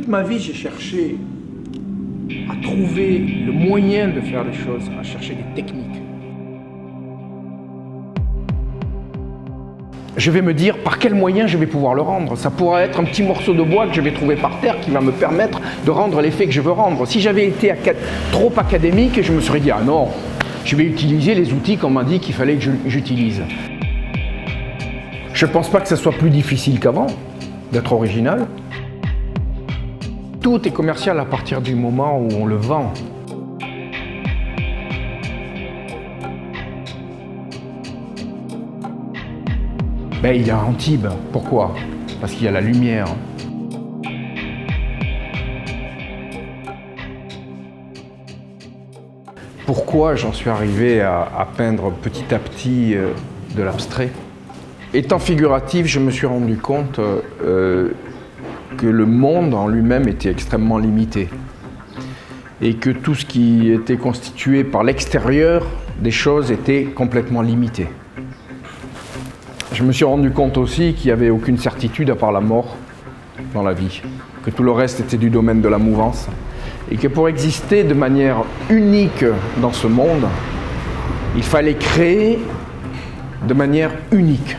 Toute ma vie, j'ai cherché à trouver le moyen de faire les choses, à chercher des techniques. Je vais me dire par quel moyen je vais pouvoir le rendre. Ça pourrait être un petit morceau de bois que je vais trouver par terre qui va me permettre de rendre l'effet que je veux rendre. Si j'avais été trop académique, je me serais dit « Ah non, je vais utiliser les outils qu'on m'a dit qu'il fallait que j'utilise ». Je ne pense pas que ça soit plus difficile qu'avant d'être original. Tout est commercial à partir du moment où on le vend. Ben, il y a Antibes. Pourquoi? Parce qu'il y a la lumière. Pourquoi j'en suis arrivé à peindre petit à petit de l'abstrait? Étant figuratif, je me suis rendu compte que le monde en lui-même était extrêmement limité et que tout ce qui était constitué par l'extérieur des choses était complètement limité. Je me suis rendu compte aussi qu'il n'y avait aucune certitude à part la mort dans la vie, que tout le reste était du domaine de la mouvance et que pour exister de manière unique dans ce monde, il fallait créer de manière unique.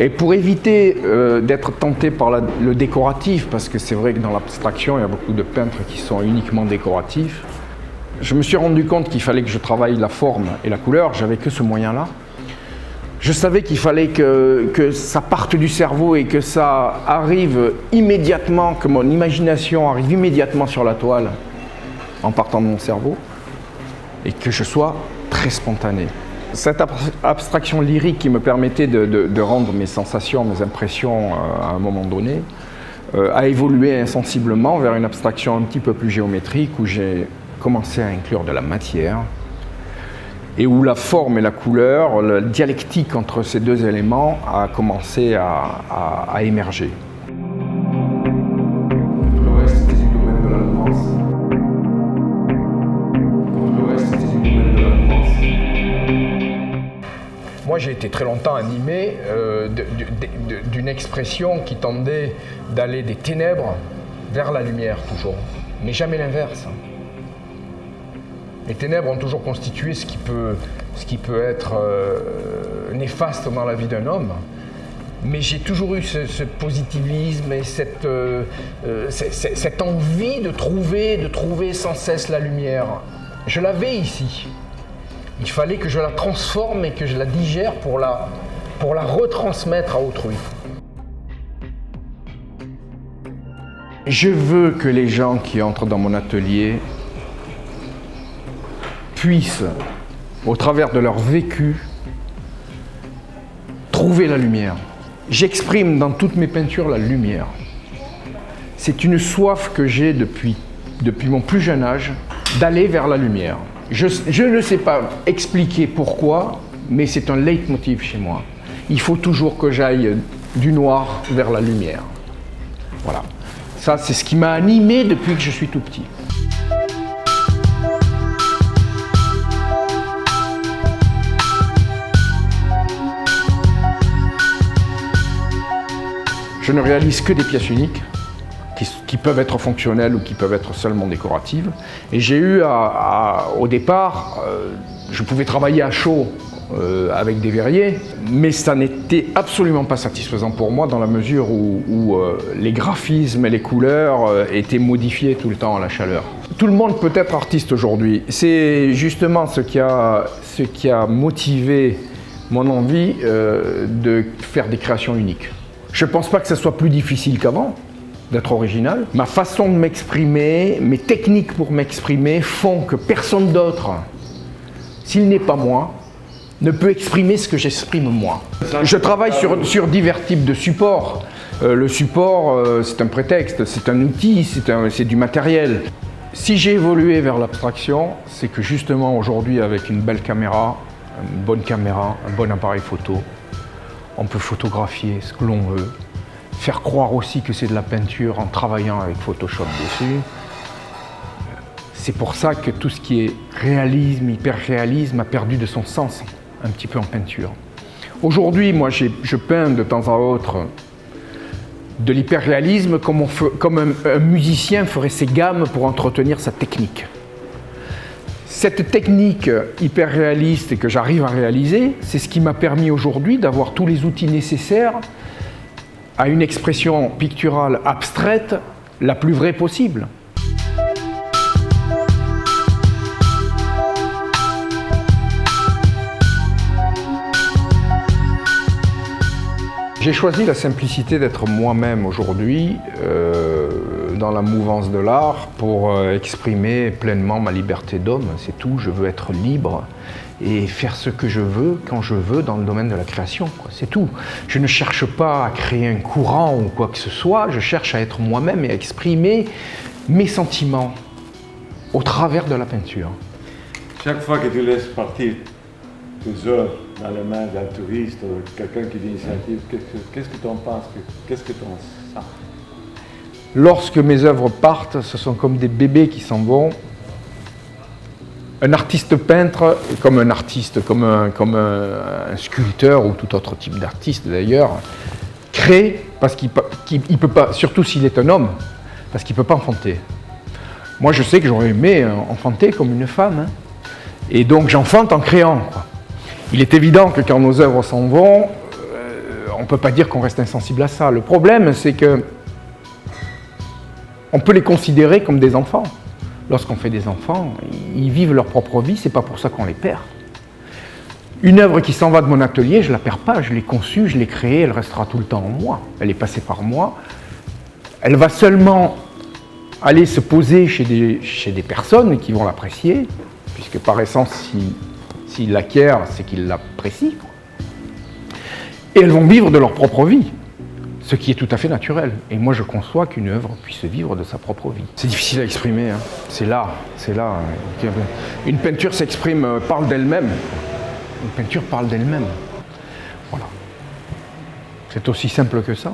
Et pour éviter d'être tenté par le décoratif, parce que c'est vrai que dans l'abstraction, il y a beaucoup de peintres qui sont uniquement décoratifs, je me suis rendu compte qu'il fallait que je travaille la forme et la couleur, j'avais que ce moyen-là. Je savais qu'il fallait que ça parte du cerveau et que ça arrive immédiatement, que mon imagination arrive immédiatement sur la toile en partant de mon cerveau, et que je sois très spontané. Cette abstraction lyrique qui me permettait de rendre mes sensations, mes impressions à un moment donné, a évolué insensiblement vers une abstraction un petit peu plus géométrique où j'ai commencé à inclure de la matière et où la forme et la couleur, la dialectique entre ces deux éléments a commencé à émerger. Moi, j'ai été très longtemps animé d'une expression qui tendait d'aller des ténèbres vers la lumière, toujours, mais jamais l'inverse. Les ténèbres ont toujours constitué ce qui peut être néfaste dans la vie d'un homme, mais j'ai toujours eu ce positivisme et cette envie de trouver sans cesse la lumière. Je l'avais ici. Il fallait que je la transforme et que je la digère pour la retransmettre à autrui. Je veux que les gens qui entrent dans mon atelier puissent, au travers de leur vécu, trouver la lumière. J'exprime dans toutes mes peintures la lumière. C'est une soif que j'ai depuis mon plus jeune âge d'aller vers la lumière. Je ne sais pas expliquer pourquoi, mais c'est un leitmotiv chez moi. Il faut toujours que j'aille du noir vers la lumière. Voilà. Ça, c'est ce qui m'a animé depuis que je suis tout petit. Je ne réalise que des pièces uniques, qui peuvent être fonctionnelles ou qui peuvent être seulement décoratives. Et j'ai eu au départ, je pouvais travailler à chaud avec des verriers, mais ça n'était absolument pas satisfaisant pour moi dans la mesure où les graphismes et les couleurs étaient modifiés tout le temps à la chaleur. Tout le monde peut être artiste aujourd'hui. C'est justement ce qui a motivé mon envie de faire des créations uniques. Je ne pense pas que ce soit plus difficile qu'avant d'être original. Ma façon de m'exprimer, mes techniques pour m'exprimer font que personne d'autre, s'il n'est pas moi, ne peut exprimer ce que j'exprime moi. Je travaille sur divers types de supports. Le support, c'est un prétexte, c'est un outil, c'est du matériel. Si j'ai évolué vers l'abstraction, c'est que justement aujourd'hui, avec une belle caméra, une bonne caméra, un bon appareil photo, on peut photographier ce que l'on veut. Faire croire aussi que c'est de la peinture en travaillant avec Photoshop dessus. c'est pour ça que tout ce qui est réalisme, hyper-réalisme a perdu de son sens un petit peu en peinture. Aujourd'hui, moi, je peins de temps à autre de l'hyper-réalisme comme un musicien ferait ses gammes pour entretenir sa technique. Cette technique hyper-réaliste que j'arrive à réaliser, c'est ce qui m'a permis aujourd'hui d'avoir tous les outils nécessaires à une expression picturale abstraite la plus vraie possible. J'ai choisi la simplicité d'être moi-même aujourd'hui dans la mouvance de l'art pour exprimer pleinement ma liberté d'homme, c'est tout. Je veux être libre et faire ce que je veux, quand je veux, dans le domaine de la création, c'est tout. Je ne cherche pas à créer un courant ou quoi que ce soit, je cherche à être moi-même et à exprimer mes sentiments au travers de la peinture. Chaque fois que tu laisses partir tes œuvres dans les mains d'un touriste ou quelqu'un qui vient ici, qu'est-ce que tu en penses? Qu'est-ce que tu en sens? Lorsque mes œuvres partent, ce sont comme des bébés qui s'en vont. Un artiste peintre, comme un artiste, comme un sculpteur ou tout autre type d'artiste d'ailleurs, crée parce qu'il peut pas, surtout s'il est un homme, parce qu'il ne peut pas enfanter. Moi je sais que j'aurais aimé enfanter comme une femme, hein. Et donc j'enfante en créant, quoi. Il est évident que quand nos œuvres s'en vont, on ne peut pas dire qu'on reste insensible à ça. Le problème, c'est que on peut les considérer comme des enfants. Lorsqu'on fait des enfants, ils vivent leur propre vie, c'est pas pour ça qu'on les perd. Une œuvre qui s'en va de mon atelier, je ne la perds pas, je l'ai conçue, je l'ai créée, elle restera tout le temps en moi. Elle est passée par moi. Elle va seulement aller se poser chez des personnes qui vont l'apprécier, puisque par essence, s'ils l'acquièrent, c'est qu'ils l'apprécient. Et elles vont vivre de leur propre vie, ce qui est tout à fait naturel. Et moi, je conçois qu'une œuvre puisse vivre de sa propre vie. C'est difficile à exprimer, hein. C'est là. Une peinture s'exprime, parle d'elle-même. Une peinture parle d'elle-même. Voilà. C'est aussi simple que ça.